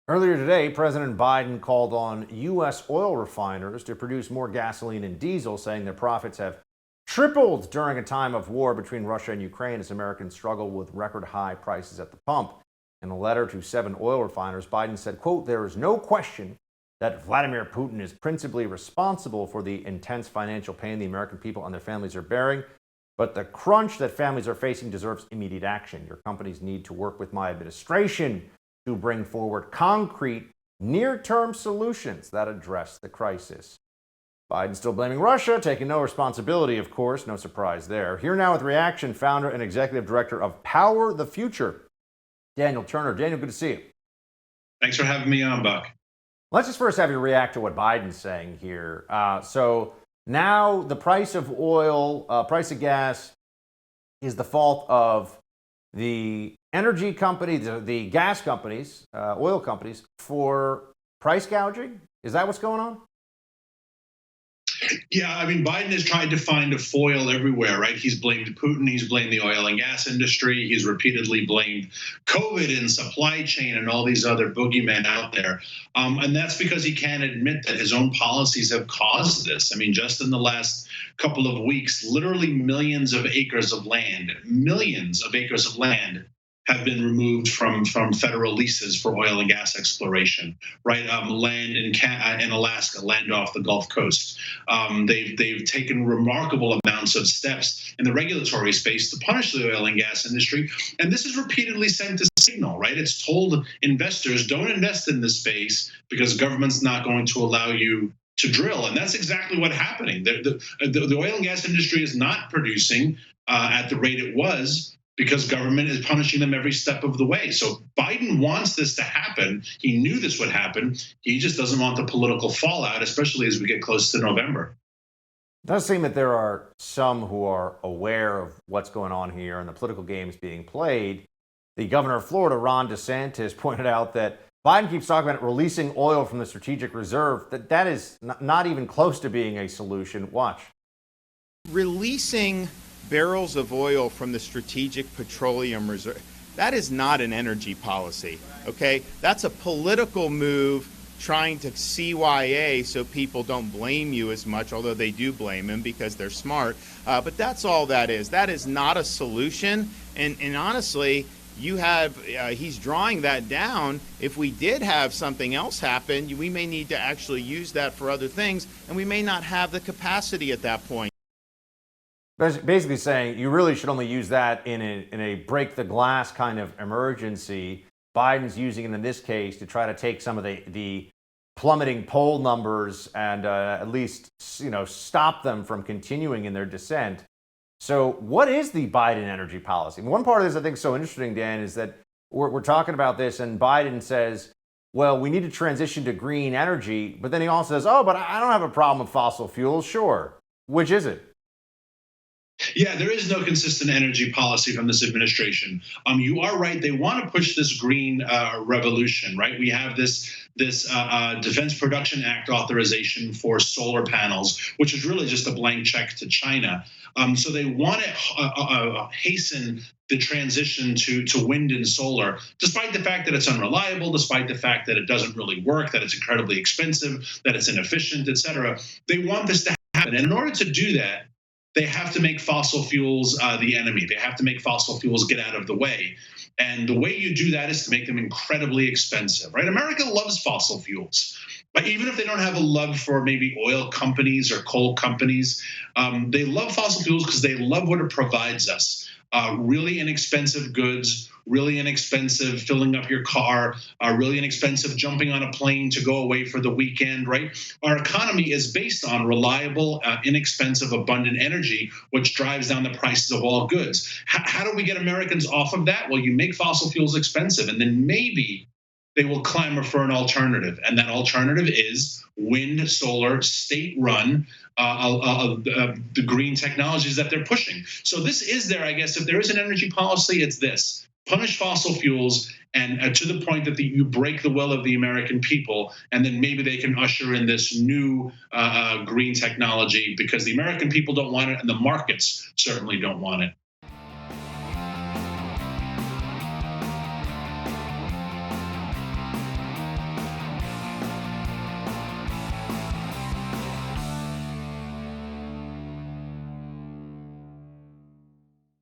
Earlier today, President Biden called on U.S. oil refiners to produce more gasoline and diesel, saying their profits have tripled during a time of war between Russia and Ukraine as Americans struggle with record high prices at the pump. In a letter to 7 oil refiners, Biden said, quote, "There is no question that Vladimir Putin is principally responsible for the intense financial pain the American people and their families are bearing. But the crunch that families are facing deserves immediate action. Your companies need to work with my administration to bring forward concrete, near-term solutions that address the crisis." Biden still blaming Russia, taking no responsibility, of course. No surprise there. Here now with reaction, founder and executive director of Power the Future, Daniel Turner. Daniel, good to see you. Thanks for having me on, Buck. Let's just first have you react to what Biden's saying here. So now the price of oil, price of gas is the fault of the energy company, the gas companies, oil companies, for price gouging? Is that what's going on? Yeah, I mean, Biden has tried to find a foil everywhere, right? He's blamed Putin. He's blamed the oil and gas industry. He's repeatedly blamed COVID and supply chain and all these other boogeymen out there. And that's because he can't admit that his own policies have caused this. I mean, just in the last couple of weeks, literally millions of acres of land have been removed from federal leases for oil and gas exploration, right? Land in Alaska, land off the Gulf Coast. They've taken remarkable amounts of steps in the regulatory space to punish the oil and gas industry, and this has repeatedly sent a signal, right? It's told investors, don't invest in this space because government's not going to allow you to drill, and that's exactly what's happening. The oil and gas industry is not producing at the rate it was, because government is punishing them every step of the way. So Biden wants this to happen. He knew this would happen. He just doesn't want the political fallout, especially as we get close to November. It does seem that there are some who are aware of what's going on here and the political games being played. The governor of Florida, Ron DeSantis, pointed out that Biden keeps talking about releasing oil from the strategic reserve. That is not even close to being a solution. Watch. Releasing barrels of oil from the strategic petroleum reserve, that is not an energy policy, okay? That's a political move trying to CYA so people don't blame you as much, although they do blame him because they're smart. But that's all that is. That is not a solution. And honestly, he's drawing that down. If we did have something else happen, we may need to actually use that for other things, and we may not have the capacity at that point. Basically saying you really should only use that in a break the glass kind of emergency. Biden's using it in this case to try to take some of the plummeting poll numbers and at least stop them from continuing in their descent. So what is the Biden energy policy? One part of this I think is so interesting, Dan, is that we're talking about this and Biden says, well, we need to transition to green energy, but then he also says, oh, but I don't have a problem with fossil fuels. Sure. Which is it? Yeah, there is no consistent energy policy from this administration. You are right. They want to push this green revolution, right? We have this Defense Production Act authorization for solar panels, which is really just a blank check to China. So they want to hasten the transition to wind and solar, despite the fact that it's unreliable, despite the fact that it doesn't really work, that it's incredibly expensive, that it's inefficient, et cetera. They want this to happen. And in order to do that, they have to make fossil fuels the enemy. They have to make fossil fuels get out of the way. And the way you do that is to make them incredibly expensive, right? America loves fossil fuels. But even if they don't have a love for maybe oil companies or coal companies, they love fossil fuels because they love what it provides us. Really inexpensive goods, really inexpensive filling up your car, really inexpensive jumping on a plane to go away for the weekend, right? Our economy is based on reliable, inexpensive, abundant energy, which drives down the prices of all goods. How do we get Americans off of that? Well, you make fossil fuels expensive, and then maybe they will clamor for an alternative. And that alternative is wind, solar, state-run, the green technologies that they're pushing. So this is there, I guess, if there is an energy policy, it's this. Punish fossil fuels and to the point that you break the will of the American people, and then maybe they can usher in this new green technology because the American people don't want it and the markets certainly don't want it.